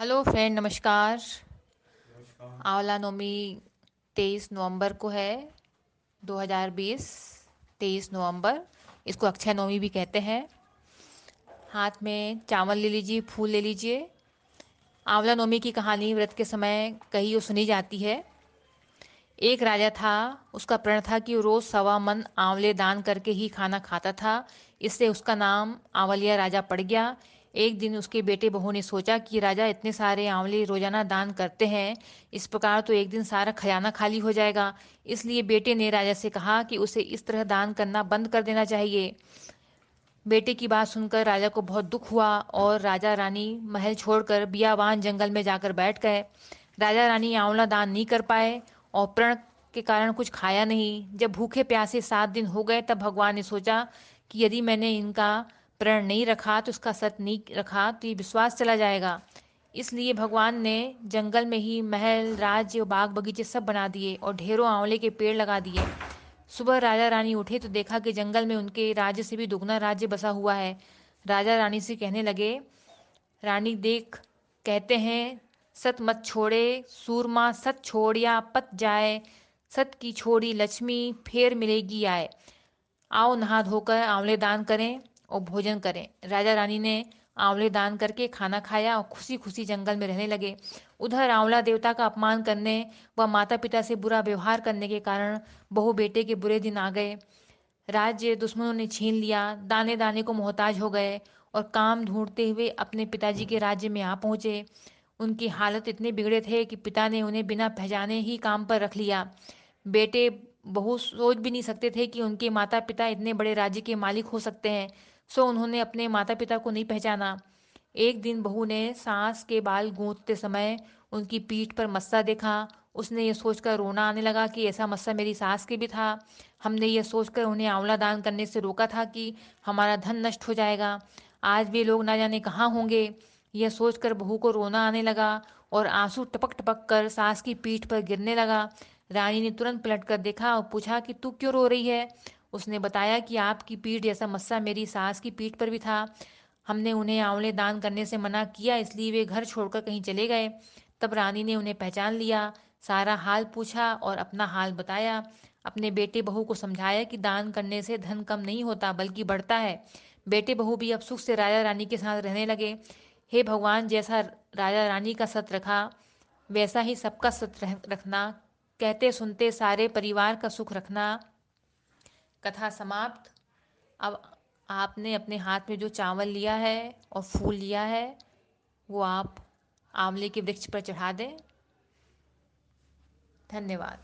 Hello friend, नमस्कार। नमस्कार। आंवला नवमी 23 नवंबर को है। 2020, 23 नवंबर। इसको अक्षय नवमी भी कहते हैं। हाथ में चावल ले लीजिए, फूल ले लीजिए। आंवला नवमी की कहानी व्रत के समय कही और सुनी जाती है। एक राजा था। उसका प्रण था कि वो रोज 1.25 मन आंवले दान करके ही खाना खाता था। इससे उसका नाम आंवलिया राजा पड़ गया। एक दिन उसके बेटे बहू ने सोचा कि राजा इतने सारे आंवले रोजाना दान करते हैं, इस प्रकार तो एक दिन सारा खजाना खाली हो जाएगा। इसलिए बेटे ने राजा से कहा कि उसे इस तरह दान करना बंद कर देना चाहिए। बेटे की बात सुनकर राजा को बहुत दुख हुआ और राजा रानी महल छोड़कर बियावान जंगल में जाकर बैठ गए। राजा रानी आंवला दान नहीं कर पाए और प्रण के कारण कुछ खाया नहीं। जब भूखे प्यासे 7 दिन हो गए तब भगवान ने सोचा कि यदि मैंने इनका प्रण नहीं रखा तो इसका सत नहीं रखा तो ये विश्वास चला जाएगा। इसलिए भगवान ने जंगल में ही महल, राज्य, बाग बगीचे सब बना दिए और ढेरों आंवले के पेड़ लगा दिए। सुबह राजा रानी उठे तो देखा कि जंगल में उनके राज्य से भी दुगना राज्य बसा हुआ है। राजा रानी से कहने लगे, रानी देख, कहते हैं सत मत छोड़े सूरमा, सत छोड़ या पत जाए, सत की छोड़ी लक्ष्मी फेर मिलेगी आए। आओ नहा धोकर आंवले दान करें और भोजन करें। राजा रानी ने आंवले दान करके खाना खाया और खुशी खुशी जंगल में रहने लगे। उधर आंवला देवता का अपमान करने व माता पिता से बुरा व्यवहार करने के कारण बहू बेटे के बुरे दिन आ गए। राज्य दुश्मनों ने छीन लिया, दाने दाने को मोहताज हो गए और काम ढूंढते हुए अपने पिताजी के राज्य में आ पहुंचे। उनकी हालत इतने बिगड़े थे कि पिता ने उन्हें बिना पहचाने ही काम पर रख लिया। बेटे बहू सोच भी नहीं सकते थे कि उनके माता पिता इतने बड़े राज्य के मालिक हो सकते हैं। सो उन्होंने अपने माता पिता को नहीं पहचाना। एक दिन बहू ने सास के बाल गूंथते समय उनकी पीठ पर मस्सा देखा। उसने ये सोचकर रोना आने लगा कि ऐसा मस्सा मेरी सास के भी था। हमने ये सोचकर उन्हें आंवला दान करने से रोका था कि हमारा धन नष्ट हो जाएगा। आज वे लोग ना जाने कहाँ होंगे। यह सोचकर बहू को रोना आने लगा और आंसू टपक टपक कर सास की पीठ पर गिरने लगा। रानी ने तुरंत पलट कर देखा और पूछा कि तू क्यों रो रही है। उसने बताया कि आपकी पीठ जैसा मस्सा मेरी सास की पीठ पर भी था। हमने उन्हें आंवले दान करने से मना किया, इसलिए वे घर छोड़कर कहीं चले गए। तब रानी ने उन्हें पहचान लिया, सारा हाल पूछा और अपना हाल बताया। अपने बेटे बहू को समझाया कि दान करने से धन कम नहीं होता बल्कि बढ़ता है। बेटे बहू भी अब सुख से राजा रानी के साथ रहने लगे। हे भगवान, जैसा राजा रानी का सत रखा वैसा ही सबका सत रखना। कहते सुनते सारे परिवार का सुख रखना। कथा समाप्त। अब आपने अपने हाथ में जो चावल लिया है और फूल लिया है वो आप आंवले के वृक्ष पर चढ़ा दें। धन्यवाद।